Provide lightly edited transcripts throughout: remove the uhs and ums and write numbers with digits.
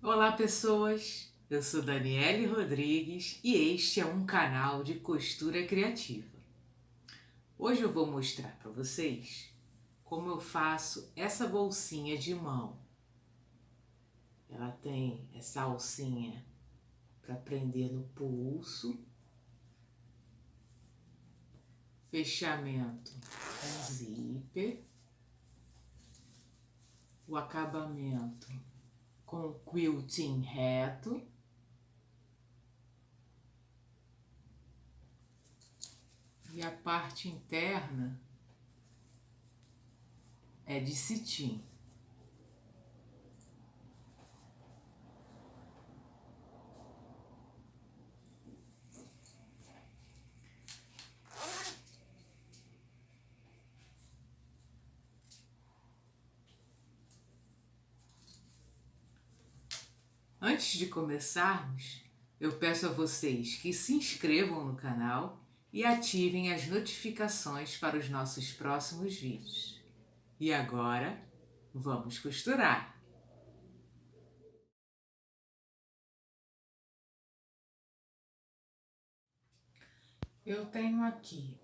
Olá, pessoas! Eu sou Daniele Rodrigues e este é um canal de costura criativa. Hoje eu vou mostrar para vocês como eu faço essa bolsinha de mão. Ela tem essa alcinha para prender no pulso, fechamento com zíper, o acabamento com quilting reto. E a parte interna é de cetim. Antes de começarmos, eu peço a vocês que se inscrevam no canal e ativem as notificações para os nossos próximos vídeos. E agora, vamos costurar! Eu tenho aqui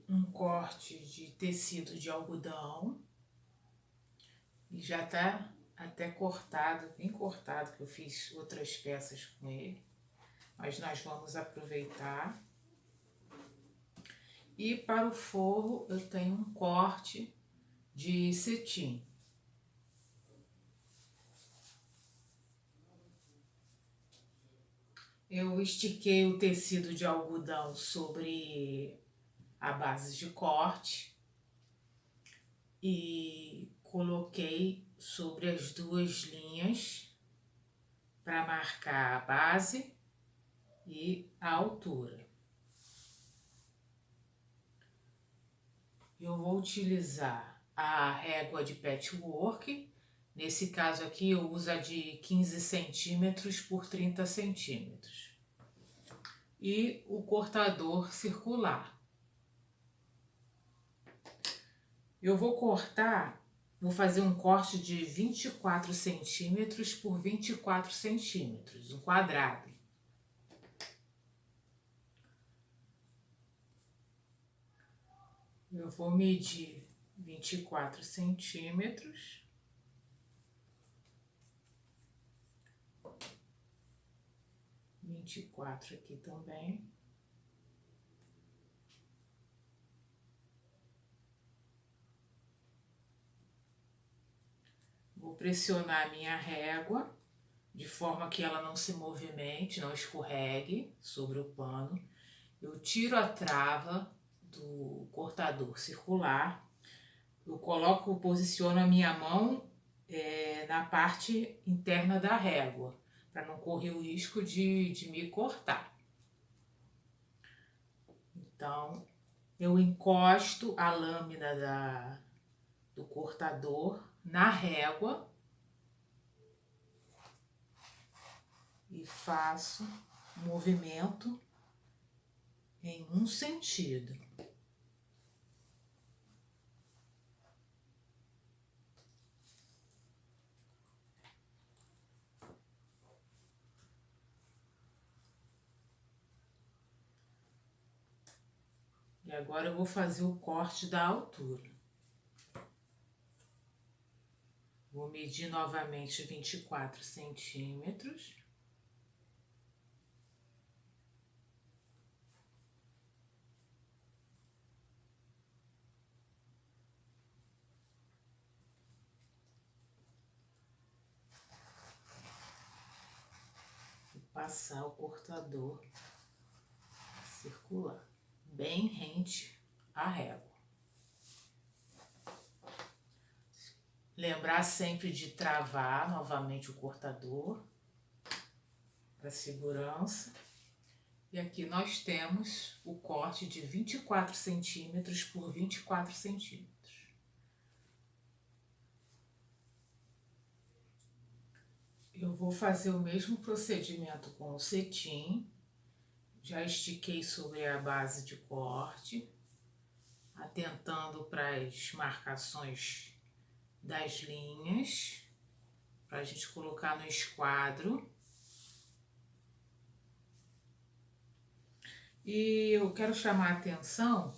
um corte de tecido de algodão e já está até cortado, bem cortado, que eu fiz outras peças com ele, mas nós vamos aproveitar. E para o forro eu tenho um corte de cetim. Eu estiquei o tecido de algodão sobre a base de corte e coloquei sobre as duas linhas para marcar a base e a altura. Eu vou utilizar a régua de patchwork. Nesse caso aqui eu uso a de 15 centímetros por 30 centímetros. E o cortador circular. Eu vou cortar, vou fazer um corte de 24 centímetros por 24 centímetros, um quadrado. Eu vou medir 24 centímetros. Aqui também. Vou pressionar a minha régua de forma que ela não se movimente, não escorregue sobre o pano. Eu tiro a trava do cortador circular. Eu coloco, posiciono a minha mão na parte interna da régua, para não correr o risco de me cortar. Então, eu encosto a lâmina do cortador na régua e faço um movimento em um sentido. E agora eu vou fazer o corte da altura. Vou medir novamente 24 centímetros. E passar o cortador circular, bem rente à régua. Lembrar sempre de travar novamente o cortador para segurança. E aqui nós temos o corte de 24 centímetros por 24 centímetros. Eu vou fazer o mesmo procedimento com o cetim. Já estiquei sobre a base de corte, atentando para as marcações das linhas. para a gente colocar no esquadro. E eu quero chamar a atenção,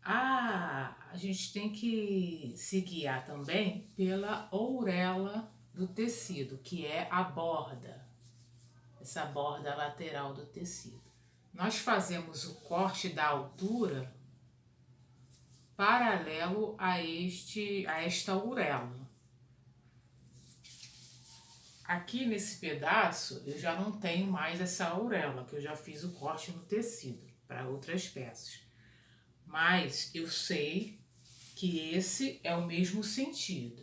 a gente tem que se guiar também pela ourela do tecido, que é a borda, essa borda lateral do tecido. Nós fazemos o corte da altura paralelo a esta ourela. Aqui nesse pedaço eu já não tenho mais essa aurela, que eu já fiz o corte no tecido para outras peças. Mas eu sei que esse é o mesmo sentido.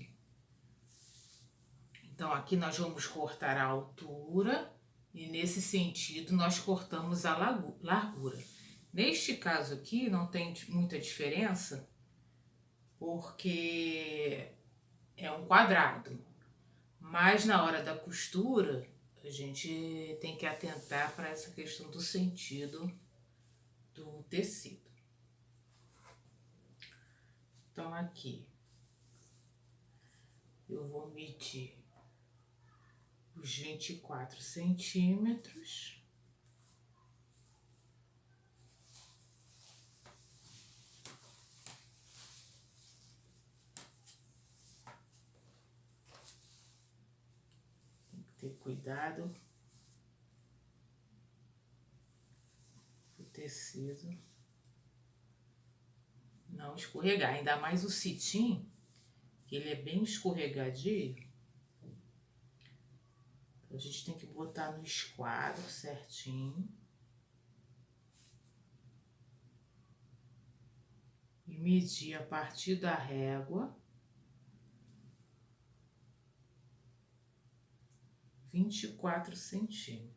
Então aqui nós vamos cortar a altura e nesse sentido nós cortamos a largura. Neste caso aqui não tem muita diferença, porque é um quadrado. Mas na hora da costura, a gente tem que atentar para essa questão do sentido do tecido. Então aqui eu vou medir os 24 centímetros. Ter cuidado o tecido não escorregar, ainda mais o cetim, que ele é bem escorregadio. A gente tem que botar no esquadro certinho e medir a partir da régua 24 centímetros.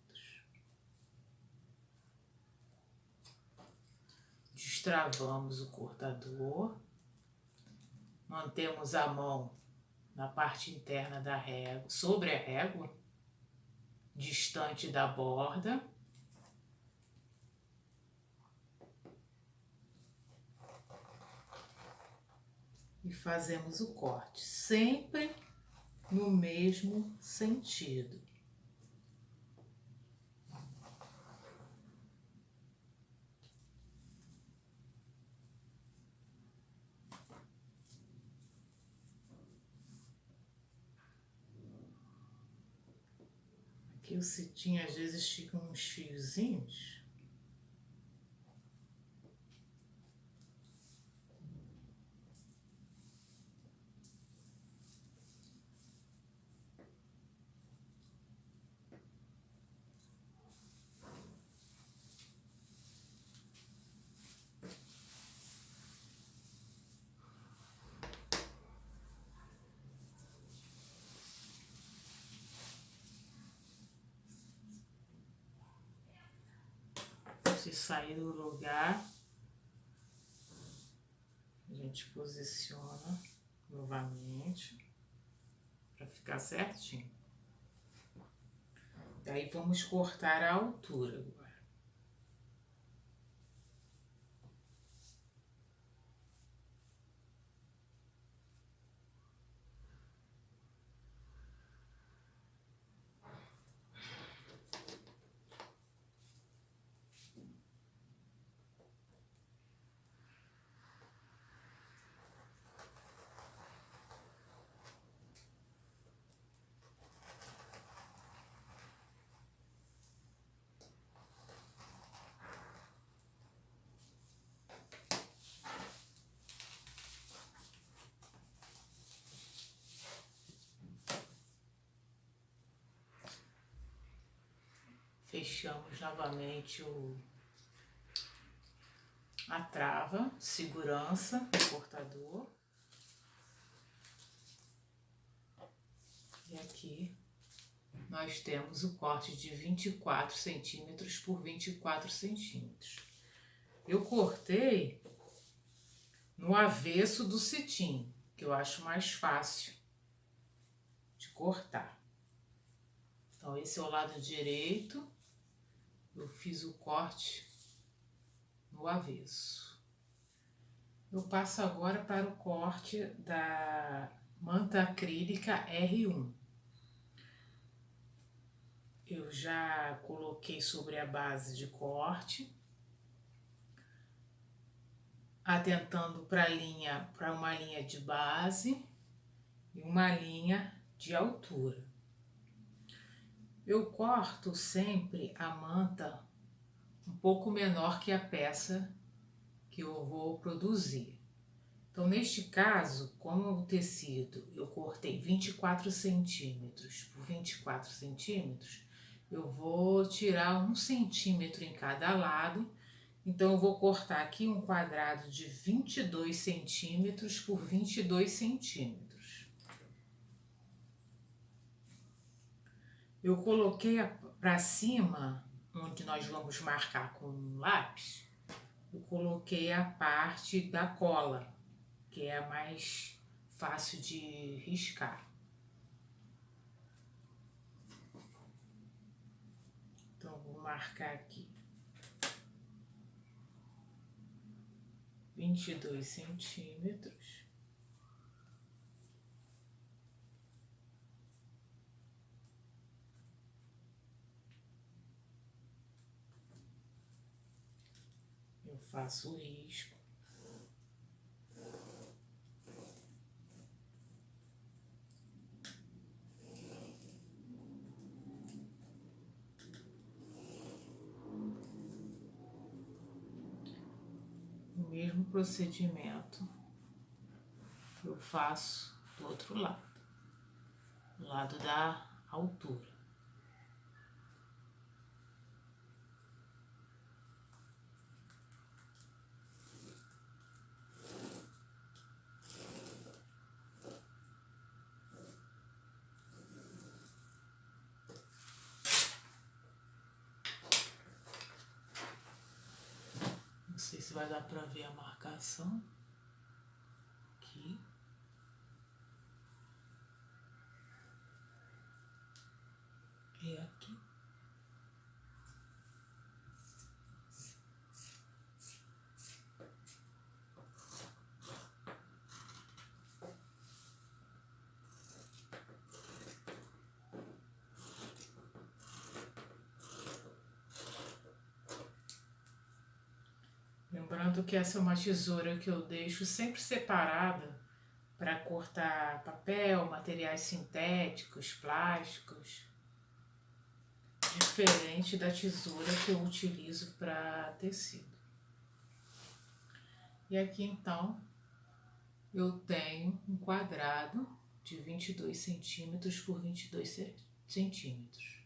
Destravamos o cortador, mantemos a mão na parte interna da régua, sobre a régua, distante da borda. E fazemos o corte, sempre no mesmo sentido. Aqui o cetim às vezes fica uns fiozinhos. Se sair do lugar, a gente posiciona novamente para ficar certinho. Daí vamos cortar a altura agora. Fechamos novamente a trava, segurança do cortador. E aqui nós temos o corte de 24 centímetros por 24 centímetros. Eu cortei no avesso do cetim, que eu acho mais fácil de cortar. Então esse é o lado direito. Eu fiz o corte no avesso. Eu passo agora para o corte da manta acrílica R1. eu já coloquei sobre a base de corte, atentando para uma linha de base e uma linha de altura. Eu corto sempre a manta um pouco menor que a peça que eu vou produzir. Então, neste caso, como o tecido eu cortei 24 centímetros por 24 centímetros, eu vou tirar 1 centímetro em cada lado. Então, eu vou cortar aqui um quadrado de 22 centímetros por 22 centímetros. Eu coloquei para cima, onde nós vamos marcar com um lápis, eu coloquei a parte da cola, que é a mais fácil de riscar. Então, vou marcar aqui 22 centímetros. Eu faço o risco. O mesmo procedimento eu faço do outro lado, do lado da altura. Não sei se vai dar para ver a marcação aqui. E aqui. Lembrando que essa é uma tesoura que eu deixo sempre separada para cortar papel, materiais sintéticos, plásticos, diferente da tesoura que eu utilizo para tecido. E aqui então eu tenho um quadrado de 22 centímetros por 22 centímetros.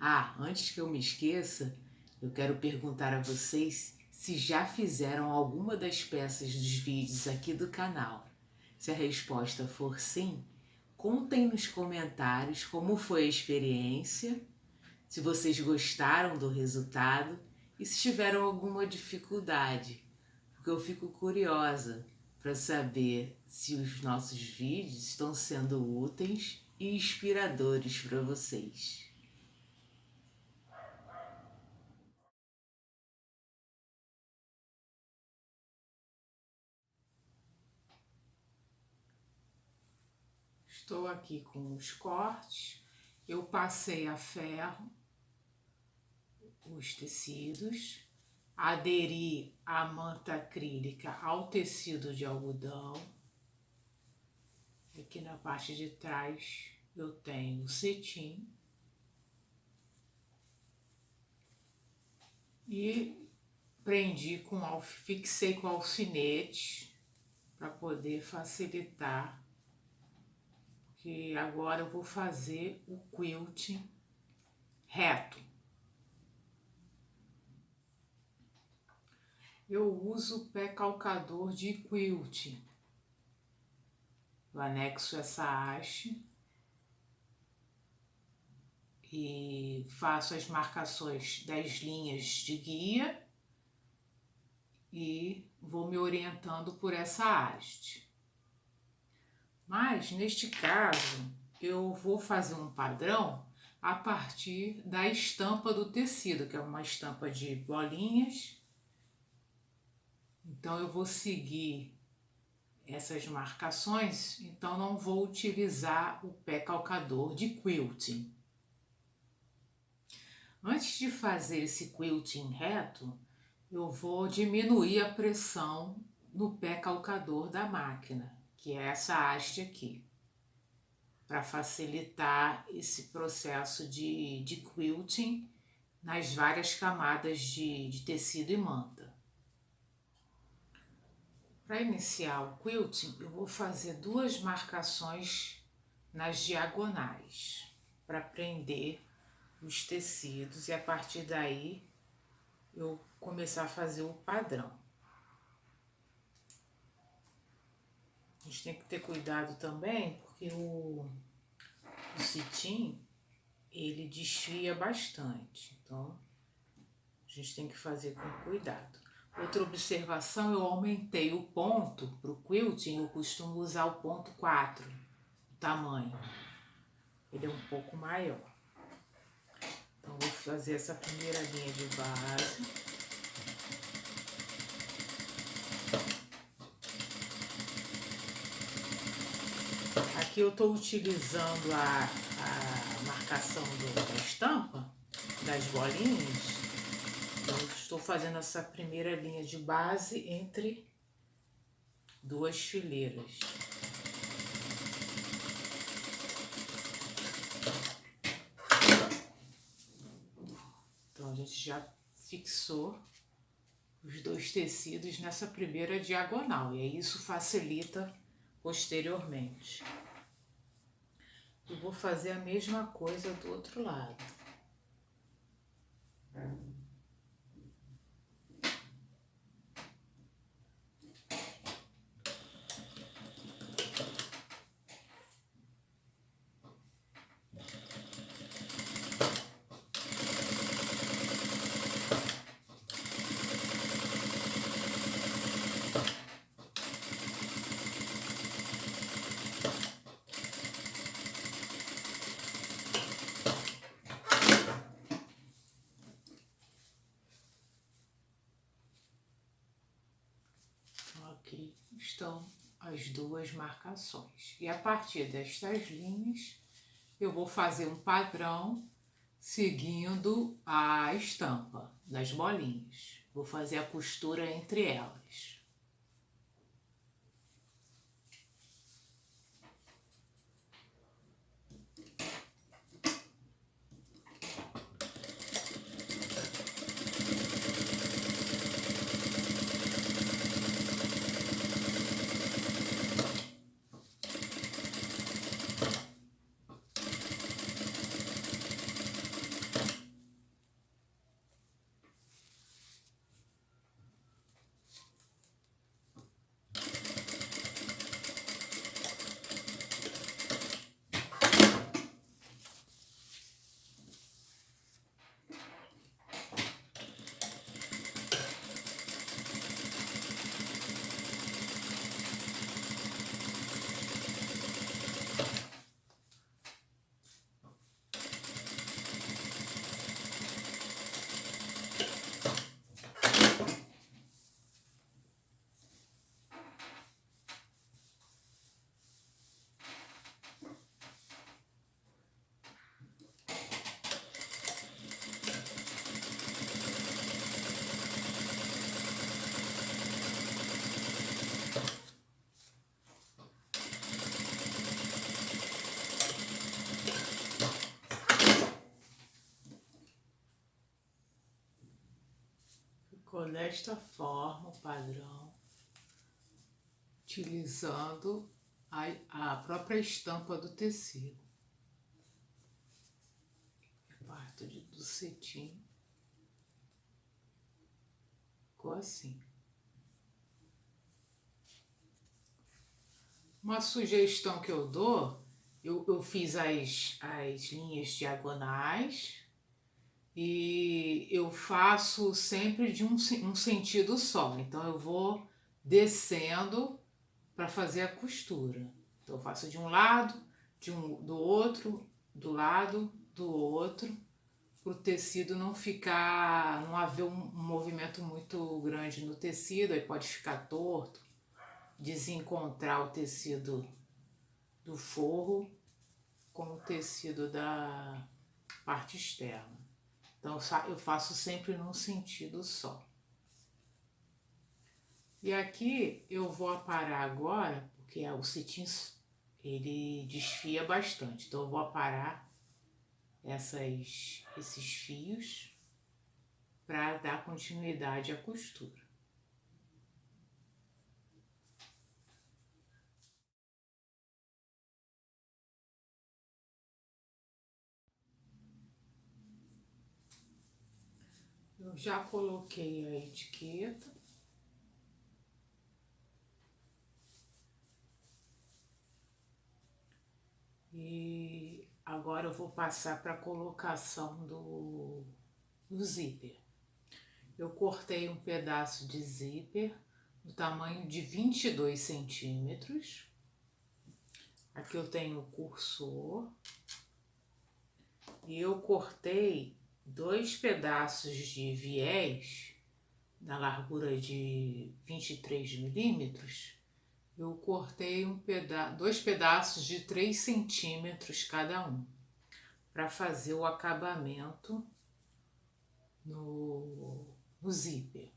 Ah, antes que eu me esqueça, eu quero perguntar a vocês se já fizeram alguma das peças dos vídeos aqui do canal. Se a resposta for sim, contem nos comentários como foi a experiência, se vocês gostaram do resultado e se tiveram alguma dificuldade, porque eu fico curiosa para saber se os nossos vídeos estão sendo úteis e inspiradores para vocês. Estou aqui com os cortes, eu passei a ferro os tecidos, aderi a manta acrílica ao tecido de algodão. Aqui na parte de trás eu tenho o cetim e prendi fixei com alfinete para poder facilitar, que agora eu vou fazer o quilting reto. Eu uso pé calcador de quilting. Eu anexo essa haste e faço as marcações das linhas de guia e vou me orientando por essa haste. Mas, neste caso, eu vou fazer um padrão a partir da estampa do tecido, que é uma estampa de bolinhas. Então, eu vou seguir essas marcações, então não vou utilizar o pé calcador de quilting. Antes de fazer esse quilting reto, eu vou diminuir a pressão no pé calcador da máquina, que é essa haste aqui, para facilitar esse processo de quilting nas várias camadas de tecido e manta. Para iniciar o quilting, eu vou fazer 2 marcações nas diagonais para prender os tecidos e a partir daí eu começar a fazer o padrão. A gente tem que ter cuidado também porque o cetim ele desfia bastante, então a gente tem que fazer com cuidado. Outra observação, eu aumentei o ponto para o quilting, eu costumo usar o ponto 4, o tamanho. Ele é um pouco maior. Então vou fazer essa primeira linha de base. Aqui eu estou utilizando a marcação da estampa, das bolinhas. Eu estou fazendo essa primeira linha de base entre 2 fileiras. Então a gente já fixou os 2 tecidos nessa primeira diagonal e aí isso facilita posteriormente. Eu vou fazer a mesma coisa do outro lado. Aqui estão as 2 marcações. E a partir destas linhas, eu vou fazer um padrão seguindo a estampa das bolinhas. Vou fazer a costura entre elas. Ficou desta forma o padrão, utilizando a própria estampa do tecido. Parto do cetim, ficou assim. Uma sugestão que eu dou, eu fiz as linhas diagonais e eu faço sempre de um sentido só. Então eu vou descendo para fazer a costura. Então eu faço de um lado, do outro, do lado, do outro, para o tecido não haver um movimento muito grande no tecido, aí pode ficar torto. desencontrar o tecido do forro com o tecido da parte externa. Então eu faço sempre num sentido só. E aqui eu vou aparar agora, porque o cetim ele desfia bastante, então eu vou aparar esses fios para dar continuidade à costura. Eu já coloquei a etiqueta. E agora eu vou passar para a colocação do zíper. Eu cortei um pedaço de zíper do tamanho de 22 centímetros. Aqui eu tenho o cursor. E eu cortei 2 pedaços de viés na largura de 23 milímetros. Eu cortei 2 pedaços de 3 centímetros cada um, para fazer o acabamento no zíper.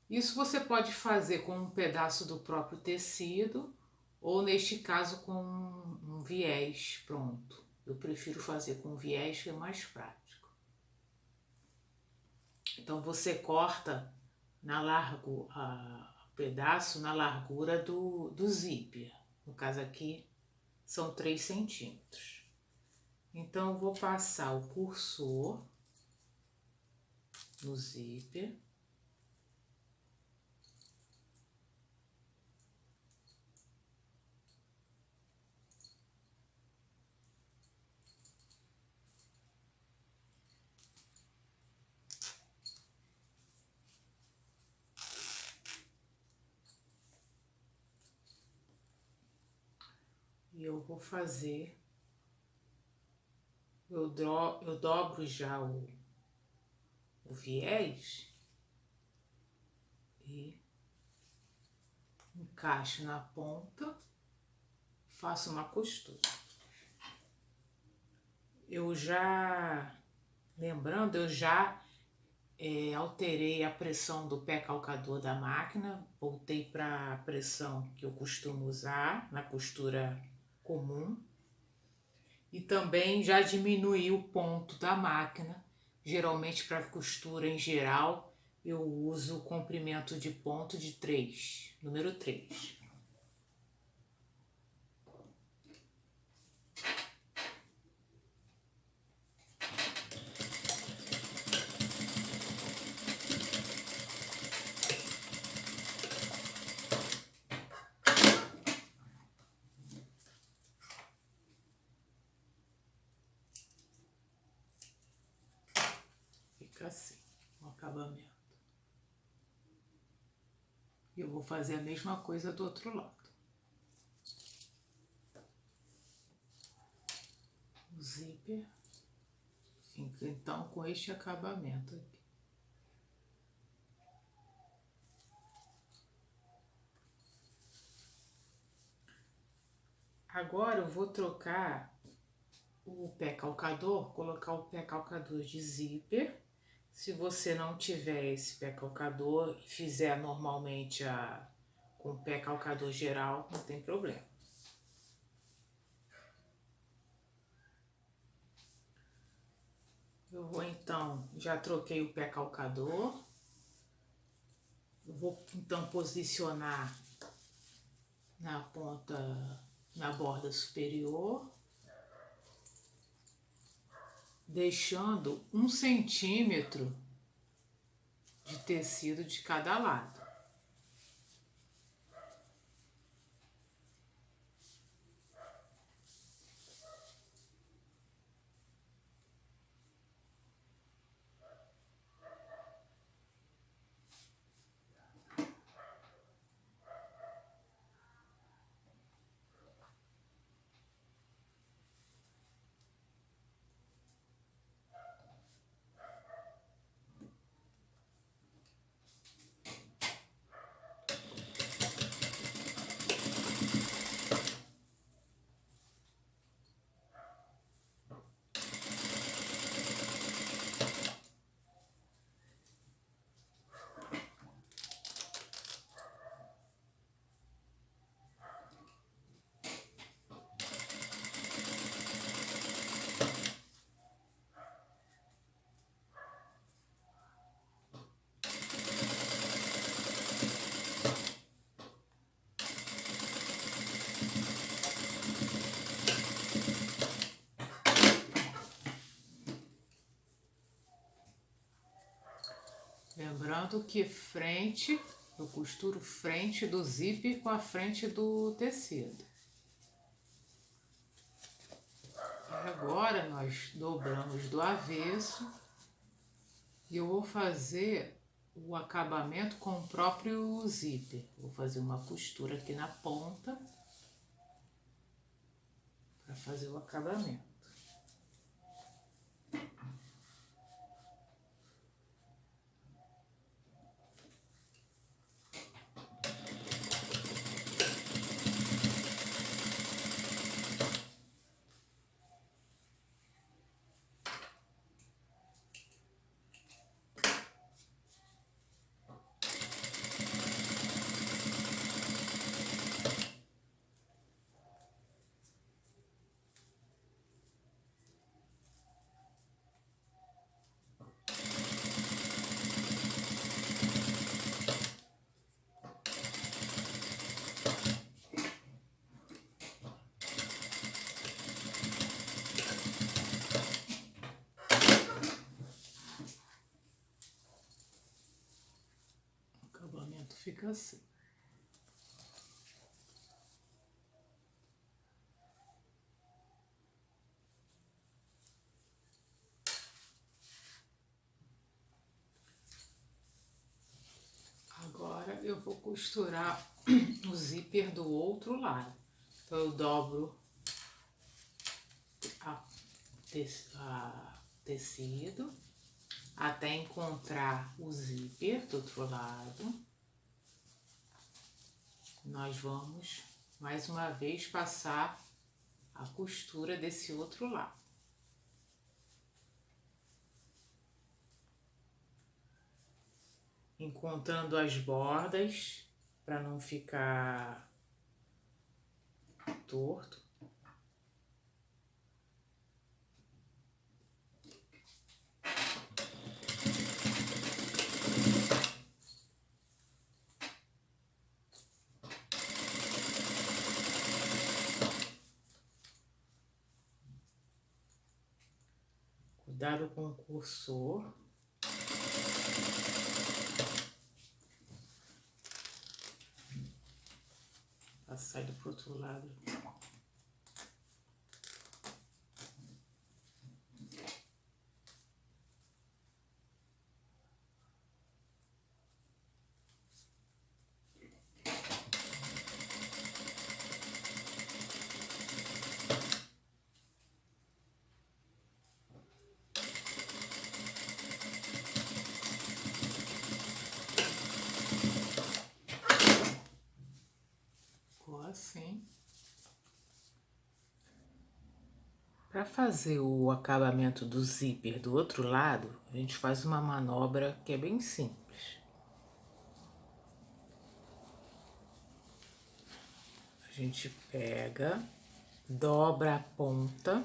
Isso você pode fazer com um pedaço do próprio tecido, ou neste caso com um viés pronto. Eu prefiro fazer com viés, que é mais prático. Então você corta pedaço na largura do zíper. No caso aqui são 3 centímetros. Então eu vou passar o cursor no zíper. E eu vou fazer, eu dobro já o viés e encaixo na ponta, faço uma costura. Lembrando, eu já alterei a pressão do pé calcador da máquina, voltei para a pressão que eu costumo usar na costura comum. E também já diminuí o ponto da máquina. Geralmente para costura em geral eu uso o comprimento de ponto de 3, número 3. Fica assim, o acabamento. E eu vou fazer a mesma coisa do outro lado. O zíper fica então com este acabamento aqui. Agora eu vou trocar o pé calcador, colocar o pé calcador de zíper. Se você não tiver esse pé calcador e fizer normalmente com o pé calcador geral, não tem problema. Eu vou então, já troquei o pé calcador. Eu vou então posicionar na ponta, na borda superior, deixando 1 centímetro de tecido de cada lado. Tanto que frente, eu costuro frente do zíper com a frente do tecido. E agora nós dobramos do avesso e eu vou fazer o acabamento com o próprio zíper. Vou fazer uma costura aqui na ponta para fazer o acabamento. Fica assim. Agora eu vou costurar o zíper do outro lado. Então eu dobro a tecido até encontrar o zíper do outro lado. Nós vamos mais uma vez passar a costura desse outro lado. Encontrando as bordas para não ficar torto. Cuidado com o cursor. Passar ele pro outro lado. Assim. Para fazer o acabamento do zíper do outro lado, a gente faz uma manobra que é bem simples. A gente pega, dobra a ponta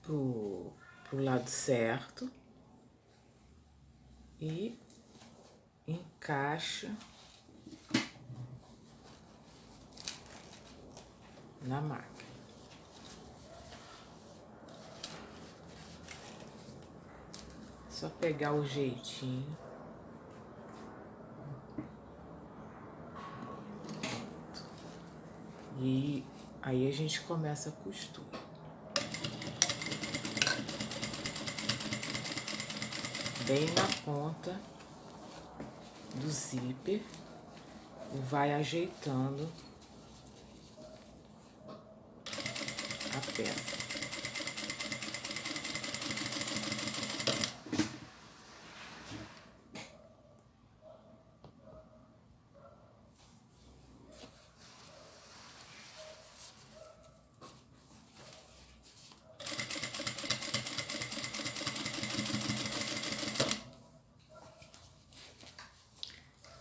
pro lado certo e encaixa na máquina. Só pegar o jeitinho. E aí a gente começa a costura. Bem na ponta do zíper e vai ajeitando a peça.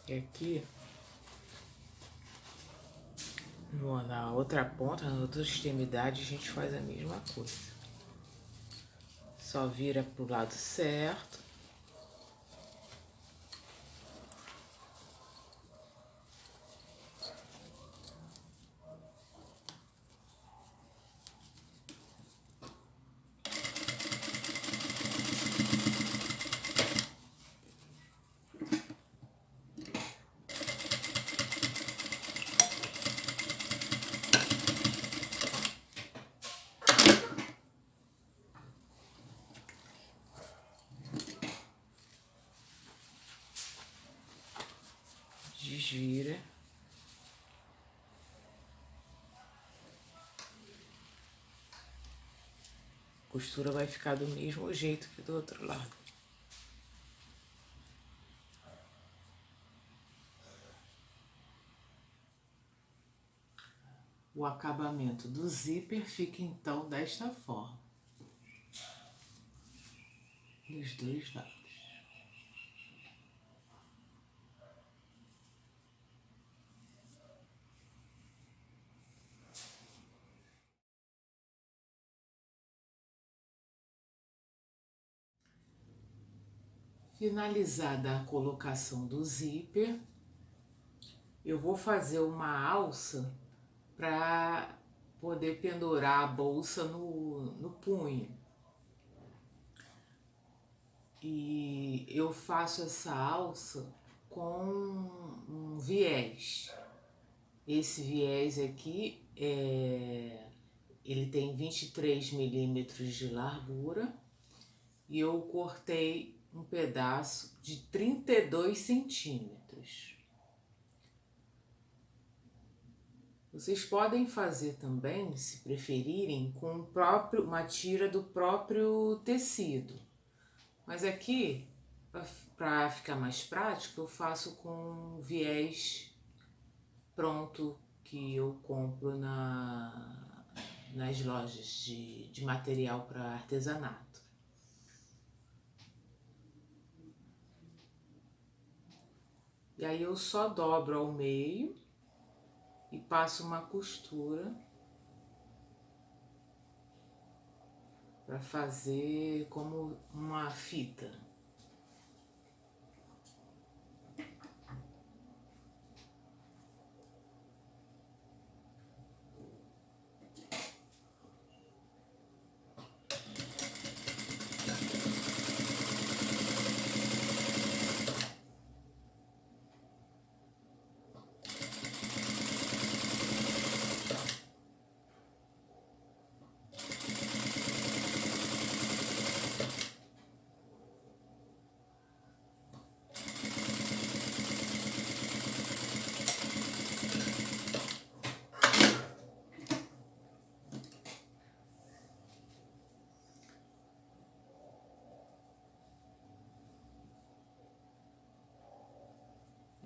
E aqui, na outra ponta, na outra extremidade, a gente faz a mesma coisa. Só vira pro lado certo. desvira. A costura vai ficar do mesmo jeito que do outro lado. O acabamento do zíper fica então desta forma, dos dois lados. Finalizada a colocação do zíper, eu vou fazer uma alça para poder pendurar a bolsa no punho. E eu faço essa alça com um viés. Esse viés aqui, ele tem 23 milímetros de largura e eu cortei um pedaço de 32 centímetros. Vocês podem fazer também, se preferirem, com uma tira do próprio tecido. Mas aqui, para ficar mais prático, eu faço com viés pronto que eu compro nas lojas de material para artesanato. E aí eu só dobro ao meio e passo uma costura para fazer como uma fita.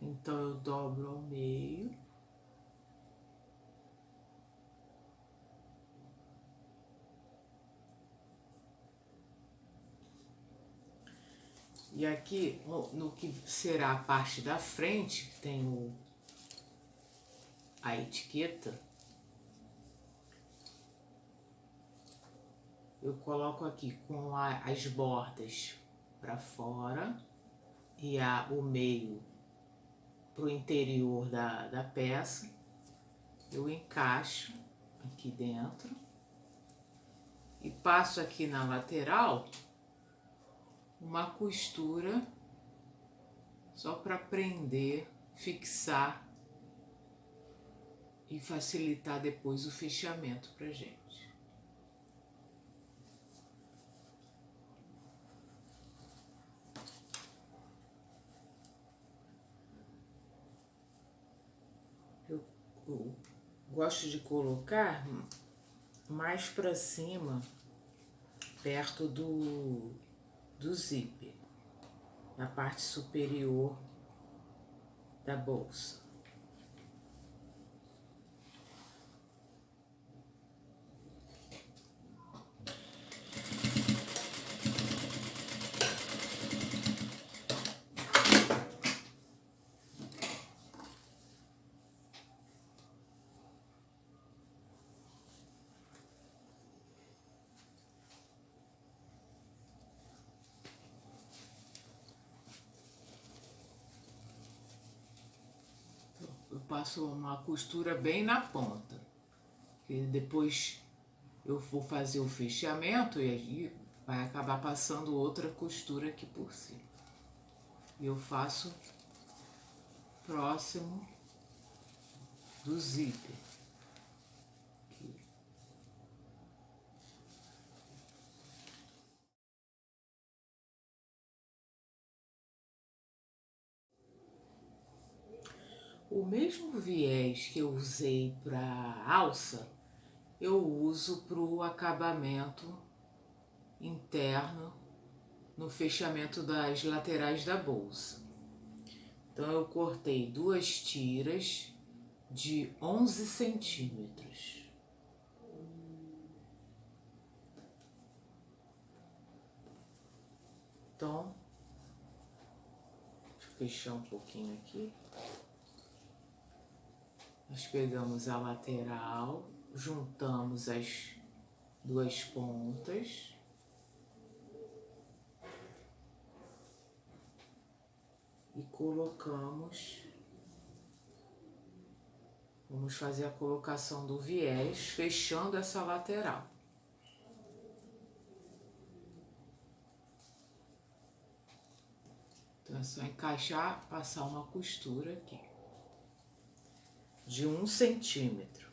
Então eu dobro ao meio. E aqui, no que será a parte da frente, que tem a etiqueta, eu coloco aqui com as bordas para fora e o meio para o interior da peça. Eu encaixo aqui dentro e passo aqui na lateral uma costura só para prender, fixar e facilitar depois o fechamento pra gente. Eu gosto de colocar mais para cima, perto do zíper, na parte superior da bolsa. Eu passo uma costura bem na ponta, e depois eu vou fazer o fechamento e aí vai acabar passando outra costura aqui por cima. E eu faço próximo do zíper. Aqui. O mesmo viés que eu usei para alça, eu uso para o acabamento interno no fechamento das laterais da bolsa. Então eu cortei 2 tiras de 11 centímetros. Então, deixa eu fechar um pouquinho aqui. Nós pegamos a lateral, juntamos as 2 pontas. E colocamos, vamos fazer a colocação do viés, fechando essa lateral. Então é só encaixar, passar uma costura aqui, de 1 centímetro.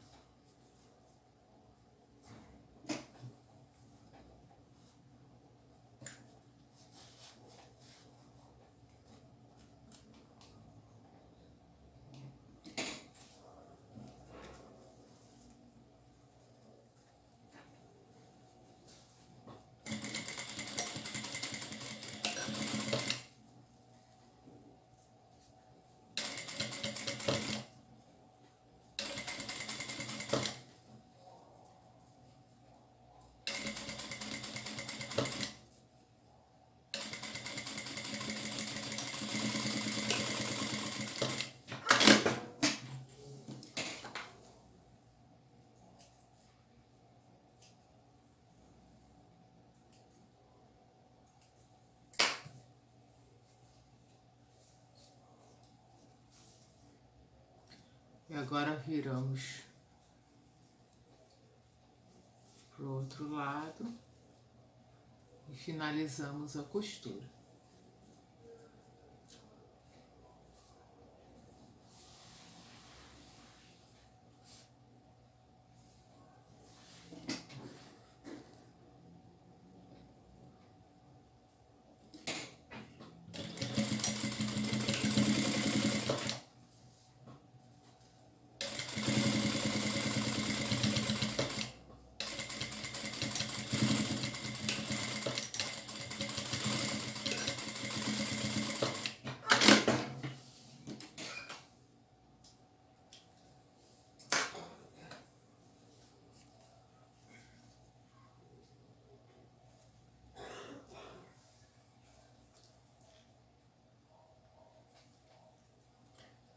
E agora viramos para o outro lado e finalizamos a costura.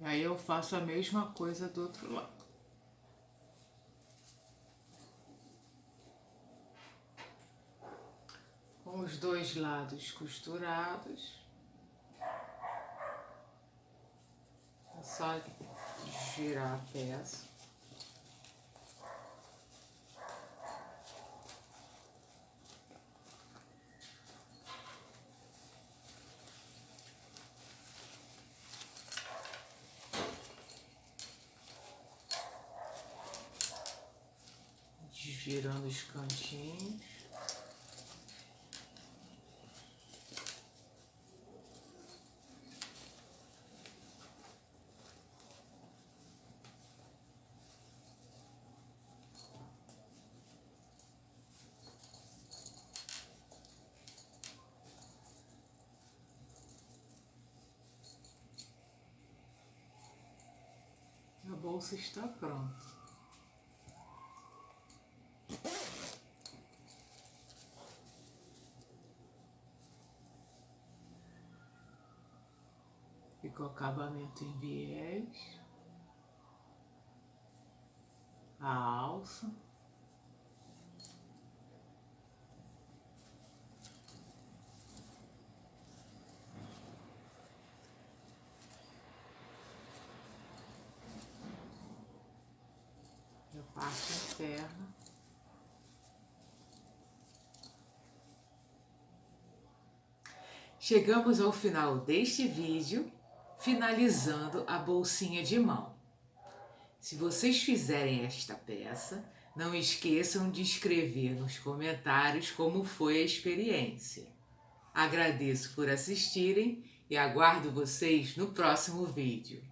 E aí eu faço a mesma coisa do outro lado. Com os 2 lados costurados, é só girar a peça. Desvirando os cantinhos. A bolsa está pronta. Ficou acabamento em viés, a alça. A parte interna. Chegamos ao final deste vídeo, finalizando a bolsinha de mão. Se vocês fizerem esta peça, não esqueçam de escrever nos comentários como foi a experiência. Agradeço por assistirem e aguardo vocês no próximo vídeo.